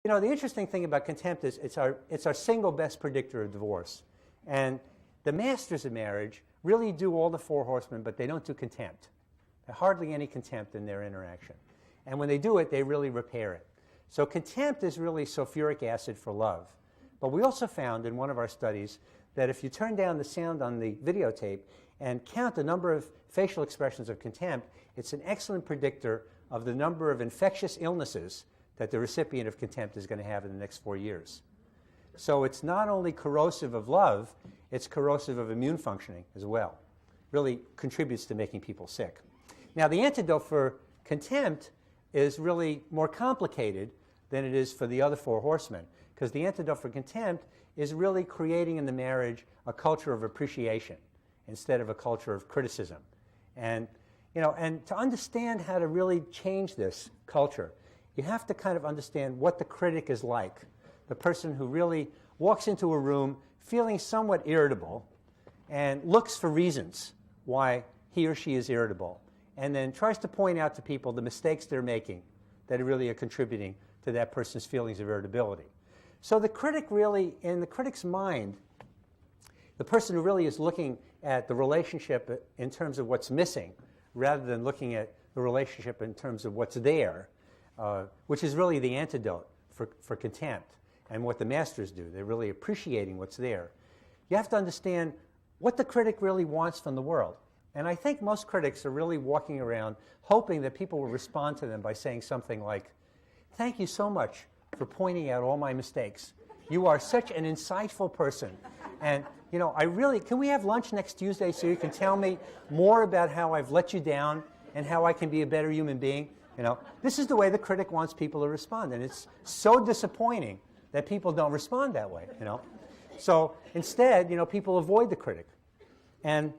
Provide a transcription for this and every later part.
You know, the interesting thing about contempt is it's our single best predictor of divorce. And the masters of marriage really do all the four horsemen, but they don't do contempt. There's hardly any contempt in their interaction. And when they do it, they really repair it. So contempt is really sulfuric acid for love. But we also found in one of our studies that if you turn down the sound on the videotape and count the number of facial expressions of contempt, it's an excellent predictor of the number of infectious illnesses that the recipient of contempt is going to have in the next 4 years. So it's not only corrosive of love, it's corrosive of immune functioning as well. Really contributes to making people sick. Now, the antidote for contempt is really more complicated than it is for the other four horsemen, because the antidote for contempt is really creating in the marriage a culture of appreciation instead of a culture of criticism. And, you know, and to understand how to really change this culture, you have to kind of understand what the critic is like, the person who really walks into a room feeling somewhat irritable and looks for reasons why he or she is irritable, and then tries to point out to people the mistakes they're making that really are contributing to that person's feelings of irritability. So the critic really, in the critic's mind, the person who really is looking at the relationship in terms of what's missing rather than looking at the relationship in terms of what's there, which is really the antidote for contempt and what the masters do. They're really appreciating what's there. You have to understand what the critic really wants from the world. And I think most critics are really walking around hoping that people will respond to them by saying something like, "Thank you so much for pointing out all my mistakes. You are such an insightful person. And, you know, can we have lunch next Tuesday so you can tell me more about how I've let you down and how I can be a better human being?" You know, this is the way the critic wants people to respond. And it's so disappointing that people don't respond that way, you know. So instead, you know, people avoid the critic. And,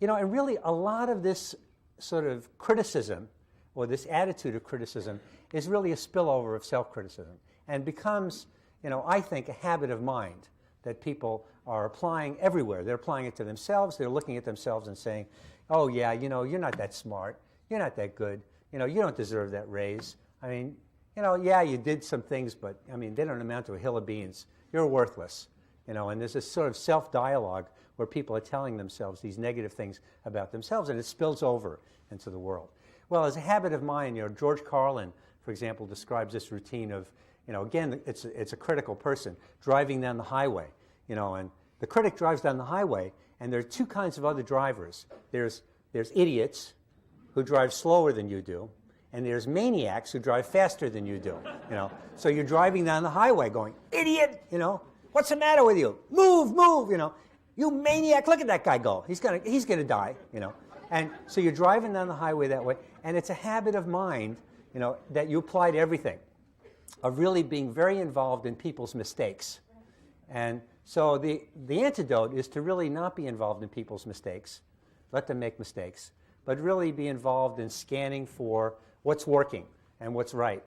you know, and really a lot of this sort of criticism or this attitude of criticism is really a spillover of self-criticism and becomes, you know, I think a habit of mind that people are applying everywhere. They're applying it to themselves. They're looking at themselves and saying, "Oh, yeah, you know, you're not that smart. You're not that good. You know, you don't deserve that raise. I mean, you know, yeah, you did some things, but, I mean, they don't amount to a hill of beans. You're worthless." You know, and there's this sort of self-dialogue where people are telling themselves these negative things about themselves, and it spills over into the world. Well, as a habit of mind, you know, George Carlin, for example, describes this routine of, you know, again, it's a critical person driving down the highway, you know, and the critic drives down the highway, and there are two kinds of other drivers. There's idiots who drive slower than you do, and there's maniacs who drive faster than you do, you know. So you're driving down the highway going, "Idiot, you know, what's the matter with you? Move, move, you know. You maniac, look at that guy go. He's gonna die, you know." And so you're driving down the highway that way, and it's a habit of mind, you know, that you apply to everything, of really being very involved in people's mistakes. And so the antidote is to really not be involved in people's mistakes, let them make mistakes, but really be involved in scanning for what's working and what's right